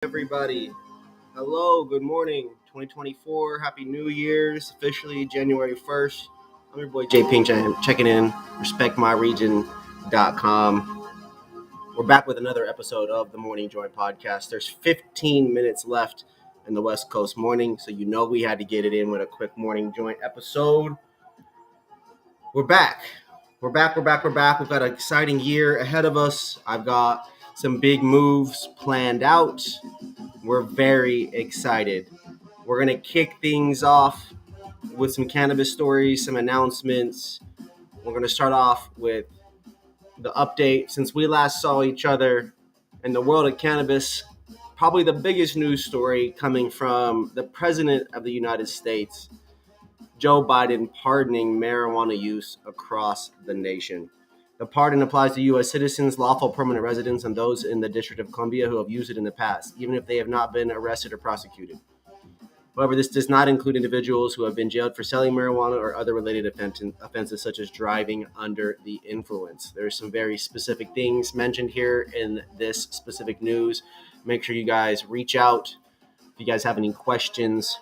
Everybody. Hello, good morning. 2024, Happy New Year's. Officially January 1st. I'm your boy Jay Pink checking in. RespectMyRegion.com. We're back with another episode of the Mornign Joint Podcast. There's 15 minutes left in the West Coast morning, so you know we had to get it in with a quick Mornign Joint episode. We're back. We've got an exciting year ahead of us. I've got some big moves planned out. We're very excited. We're going to kick things off with some cannabis stories, some announcements. We're going to start off with the update. Since we last saw each other in the world of cannabis, probably the biggest news story coming from the President of the United States, Joe Biden, pardoning marijuana use across the nation. The pardon applies to U.S. citizens, lawful permanent residents, and those in the District of Columbia who have used it in the past, even if they have not been arrested or prosecuted. However, this does not include individuals who have been jailed for selling marijuana or other related offenses such as driving under the influence. There's some very specific things mentioned here in this specific news. Make sure you guys reach out if you guys have any questions.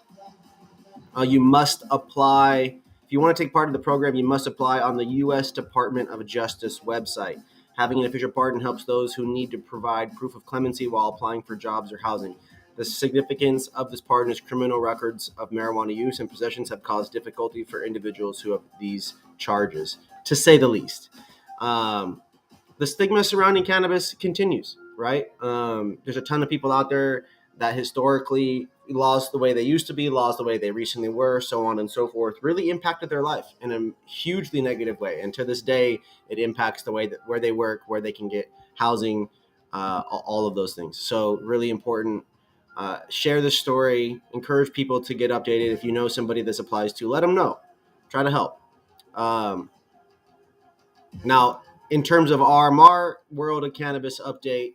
You must apply. If you want to take part in the program, you must apply on the U.S. Department of Justice website. Having an official pardon helps those who need to provide proof of clemency while applying for jobs or housing. The significance of this pardon is criminal records of marijuana use and possessions have caused difficulty for individuals who have these charges, to say the least. The stigma surrounding cannabis continues, right? There's a ton of people out there that historically laws the way they used to be, laws the way they recently were, so on and so forth, really impacted their life in a hugely negative way. And to this day, it impacts the way that where they work, where they can get housing, all of those things. So really important. Share the story, encourage people to get updated. If you know somebody this applies to, let them know. Try to help. Now, in terms of RMR, World of Cannabis update,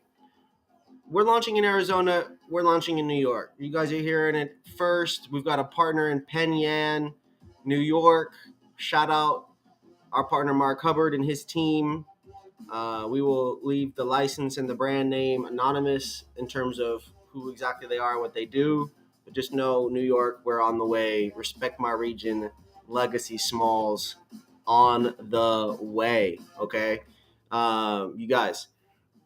we're launching in Arizona. We're launching in New York. You guys are hearing it first. We've got a partner in Penn Yan, New York. Shout out our partner Mark Hubbard and his team. We will leave the license and the brand name anonymous in terms of who exactly they are and what they do. But just know, New York, we're on the way. Respect My Region, Legacy Smalls on the way, okay? You guys,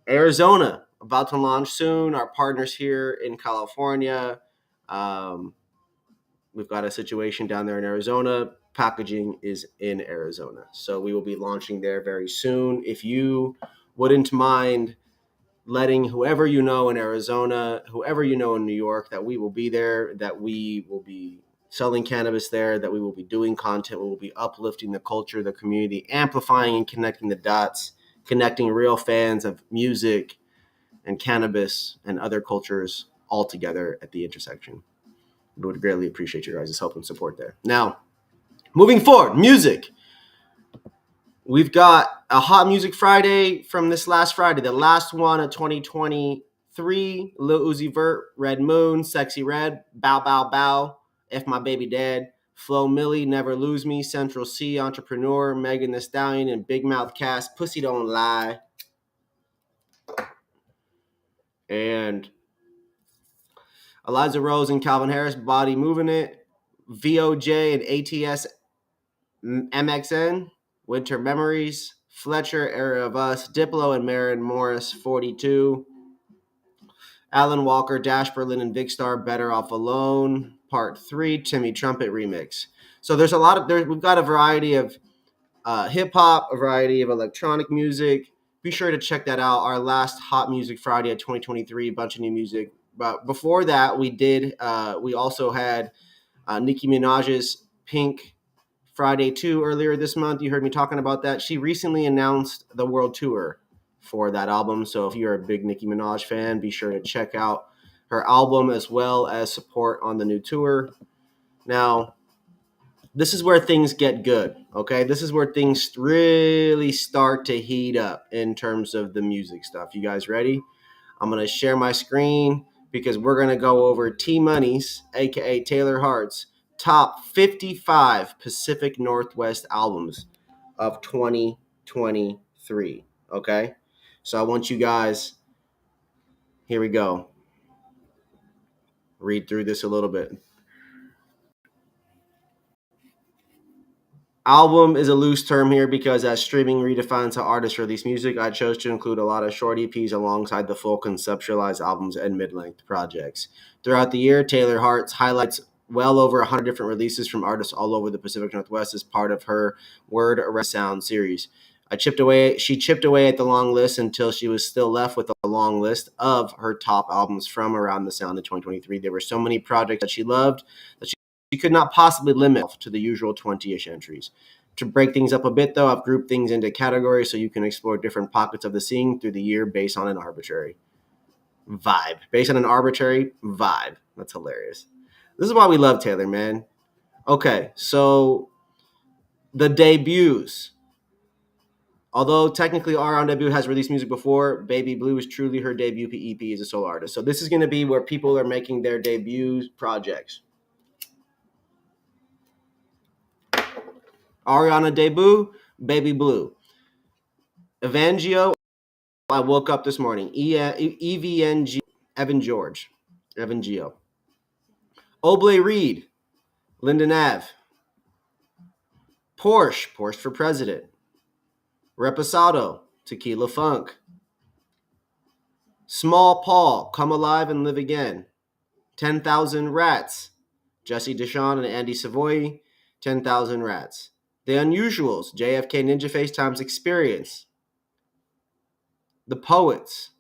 Arizona, about to launch soon. Our partners here in California. We've got a situation down there in Arizona. Packaging is in Arizona. So we will be launching there very soon. If you wouldn't mind letting whoever you know in Arizona, whoever you know in New York, that we will be there, that we will be selling cannabis there, that we will be doing content, we will be uplifting the culture, the community, amplifying and connecting the dots, connecting real fans of music and cannabis and other cultures all together at the intersection. We would greatly appreciate your guys' help and support there. Now, moving forward, music. We've got a Hot Music Friday from this last Friday, the last one of 2023. Lil Uzi Vert, Red Moon, Sexy Red, Bow Bow Bow, If My Baby Dead, Flo Milli, Never Lose Me, Central C, Entrepreneur, Megan Thee Stallion, and Big Mouth Cast, Pussy Don't Lie. And Eliza Rose and Calvin Harris, Body Moving It, VOJ and ATS MXN, Winter Memories, Fletcher, Era of Us, Diplo and Maren Morris, 42, Alan Walker, Dash Berlin and Big Star, Better Off Alone, Part 3, Timmy Trumpet Remix. So there's a lot of, we've got a variety of hip-hop, a variety of electronic music. Be sure to check that out. Our last Hot Music Friday of 2023, a bunch of new music. But before that, we also had Nikki Minaj's Pink Friday 2 earlier this month. You heard me talking about that. She recently announced the world tour for that album. So if you're a big Nicki Minaj fan, be sure to check out her album as well as support on the new tour. Now, this is where things get good, okay? This is where things really start to heat up in terms of the music stuff. You guys ready? I'm going to share my screen because we're going to go over T-Money's, a.k.a. Taylor Hart's, top 55 Pacific Northwest albums of 2023, okay? So I want you guys, here we go. read through this a little bit. Album is a loose term here because as streaming redefines how artists release music, I chose to include a lot of short EPs alongside the full conceptualized albums and mid-length projects. Throughout the year, Taylor Hart highlights well over 100 different releases from artists all over the Pacific Northwest as part of her Word Around Sound series. She chipped away at the long list until she was still left with a long list of her top albums from Around the Sound in 2023. There were so many projects that she loved that she could not possibly limit to the usual 20-ish entries. To break things up a bit, though, I've grouped things into categories so you can explore different pockets of the scene through the year based on an arbitrary vibe. Based on an arbitrary vibe. That's hilarious. This is why we love Taylor, man. Okay, so the debuts. Although technically R on Debut has released music before, Baby Blue is truly her debut EP as a solo artist. So this is going to be where people are making their debut projects. Ariana Debut, Baby Blue. Evangio, I woke up this morning. EVNG, Evan George. Evangio. Oblé Reed, Lyndon Ave. Porsche for President. Reposado, Tequila Funk. Small Paul, Come Alive and Live Again. 10,000 Rats, Jesse Deshawn and Andy Savoy. 10,000 Rats. The Unusuals, JFK Ninja Face times Experience. The Poets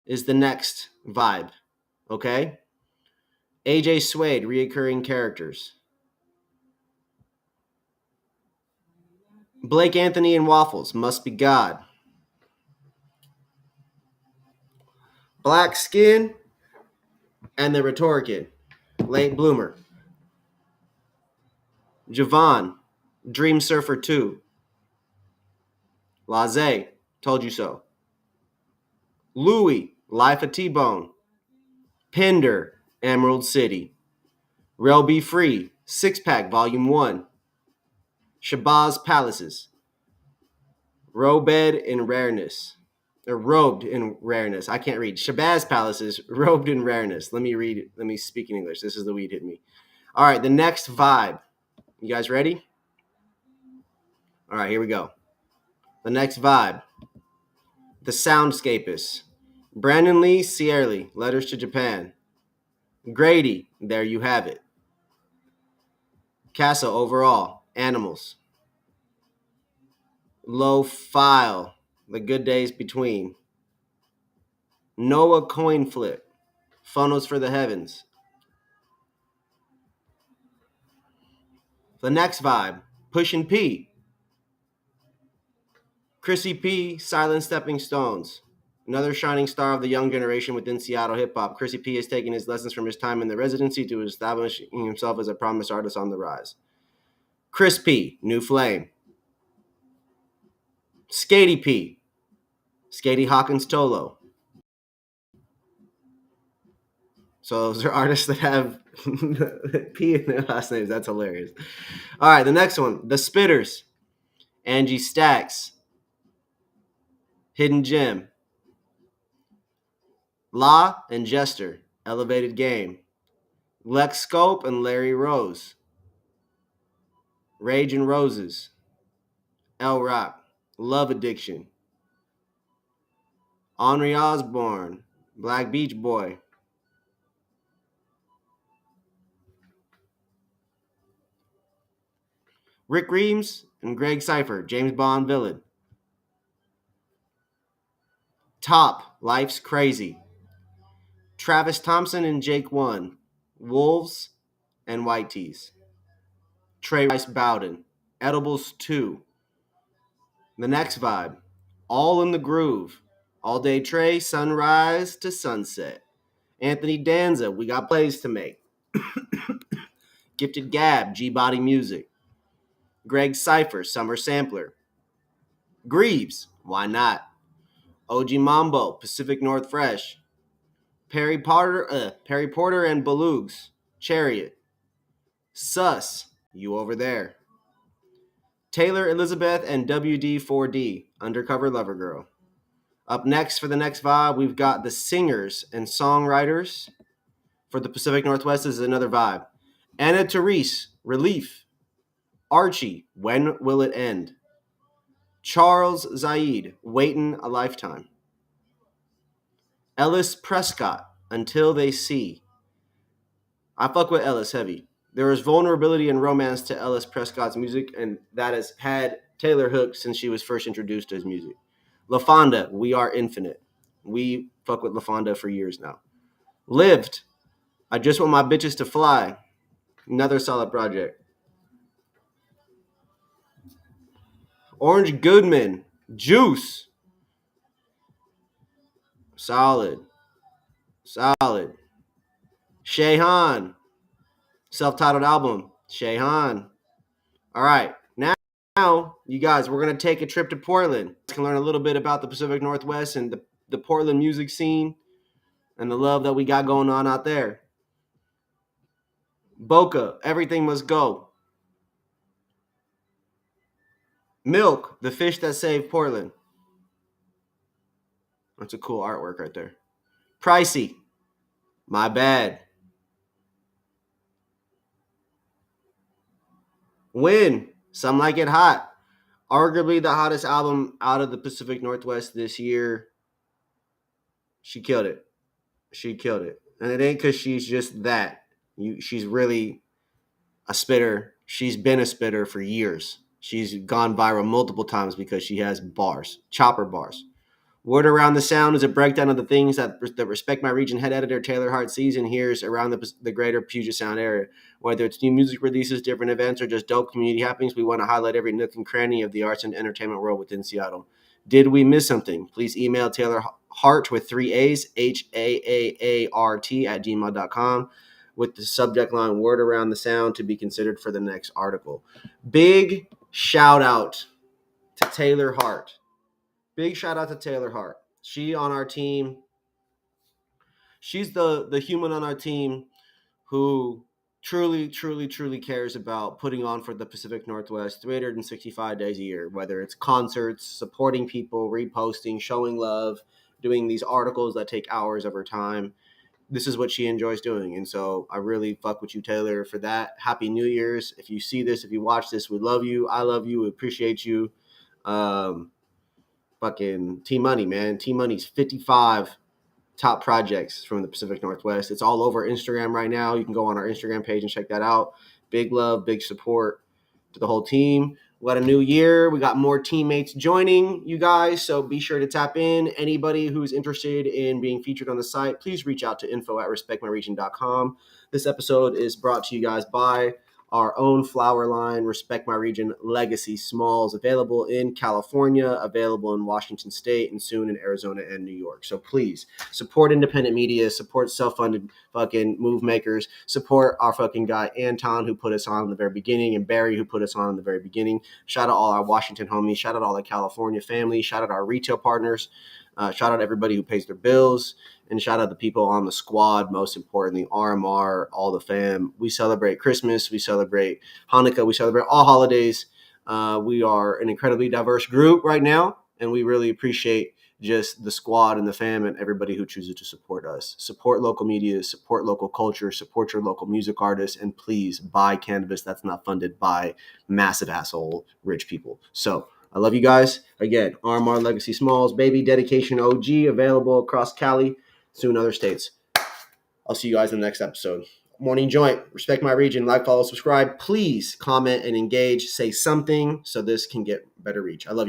is the next vibe, okay? AJ Suede, reoccurring characters. Blake Anthony and Waffles, Must Be God. Black Skin and the Rhetorician, Late Bloomer. Javon, Dream Surfer 2. Laze, Told You So. Louie, Life of T-Bone. Pinder, Emerald City. Rel Be Free, Six Pack, Volume 1. Shabazz Palaces. Robed in Rareness. Or Robed in Rareness. I can't read. Shabazz Palaces, Robed in Rareness. Let me read it. Let me speak in English. This is the weed hitting me. All right, the next vibe. You guys ready? All right, here we go. The next vibe. The Soundscapists. Brandon Lee, Sierra, Letters to Japan. Grady, There You Have It. Casa Overall, Animals. Low File, The Good Days Between. Noah Coin Flip, Funnels for the Heavens. The next vibe, Pushin' P. Chrissy P, Silent Stepping Stones. Another shining star of the young generation within Seattle hip-hop, Chrissy P has taken his lessons from his time in the residency to establishing himself as a promised artist on the rise. Chris P, New Flame. Skatey P, Skatey Hawkins Tolo. So those are artists that have P in their last names. That's hilarious. All right, the next one, The Spitters. Angie Stacks. Hidden Gem. La and Jester, Elevated Game. Lex Scope and Larry Rose. Rage and Roses. L Rock, Love Addiction. Henri Osborne, Black Beach Boy. Rick Reams and Greg Cypher, James Bond Villain. Top, Life's Crazy. Travis Thompson and Jake One, Wolves and White Tees. Trey Rice Bowden, Edibles 2. The next vibe, All in the Groove. All Day Trey, Sunrise to Sunset. Anthony Danza, We Got Plays to Make. Gifted Gab, G-Body Music. Greg Cypher, Summer Sampler. Greaves, Why Not? OG Mambo, Pacific North Fresh. Perry Porter and Belugs, Chariot. Sus, You Over There. Taylor Elizabeth and WD4D, Undercover Lover Girl. Up next for the next vibe, we've got the singers and songwriters for the Pacific Northwest is Another Vibe. Anna Therese, Relief. Archie, When Will It End? Charles Zaid, Waitin' a Lifetime. Ellis Prescott, Until They See. I fuck with Ellis heavy. There is vulnerability and romance to Ellis Prescott's music, and that has had Taylor hooked since she was first introduced to his music. LaFonda, We Are Infinite. We fuck with LaFonda for years now. Lived, I Just Want My Bitches to Fly. Another solid project. Orange Goodman, Juice. Solid. Shehan, self-titled album. Shehan. All right, now, you guys, we're going to take a trip to Portland. You can learn a little bit about the Pacific Northwest and the Portland music scene and the love that we got going on out there. Boca, Everything Must Go. Milk, The Fish That Saved Portland. That's a cool artwork right there. Pricey, My Bad. Win, Some Like It Hot. Arguably the hottest album out of the Pacific Northwest this year. She killed it. And it ain't because she's just that. She's really a spitter. She's been a spitter for years. She's gone viral multiple times because she has bars, chopper bars. Word Around the Sound is a breakdown of the things that Respect My Region head editor Taylor Hart sees and hears around the greater Puget Sound area. Whether it's new music releases, different events, or just dope community happenings, we want to highlight every nook and cranny of the arts and entertainment world within Seattle. Did we miss something? Please email Taylor Hart with 3 A's, HAAART @gmail.com with the subject line Word Around the Sound to be considered for the next article. Big shout out to Taylor Hart. She on our team. She's the human on our team who truly cares about putting on for the Pacific Northwest 365 days a year, whether it's concerts, supporting people, reposting, showing love, doing these articles that take hours of her time. This is what she enjoys doing. And so I really fuck with you, Taylor, for that. Happy New Year's. If you see this, if you watch this, we love you. I love you. We appreciate you. Fucking T Money, man. T Money's 55 top projects from the Pacific Northwest. It's all over Instagram right now. You can go on our Instagram page and check that out. Big love, big support to the whole team. We got a new year. We got more teammates joining you guys, so be sure to tap in. Anybody who's interested in being featured on the site, please reach out to info@respectmyregion.com. This episode is brought to you guys by our own flower line, Respect My Region Legacy Smalls, available in California, available in Washington State, and soon in Arizona and New York. So please support independent media, support self-funded fucking move makers, support our fucking guy Anton, who put us on in the very beginning, and Barry, who put us on in the very beginning. Shout out all our Washington homies. Shout out all the California family. Shout out our retail partners. Shout out everybody who pays their bills. And shout out the people on the squad, most importantly, RMR, all the fam. We celebrate Christmas. We celebrate Hanukkah. We celebrate all holidays. We are an incredibly diverse group right now, and we really appreciate just the squad and the fam and everybody who chooses to support us. Support local media, support local culture, support your local music artists, and please buy cannabis that's not funded by massive asshole rich people. So I love you guys. Again, RMR Legacy Smalls, baby, dedication OG, available across Cali, soon other states. I'll see you guys in the next episode. Morning Joint, Respect My Region, like, follow, subscribe. Please comment and engage, say something so this can get better reach. I love you.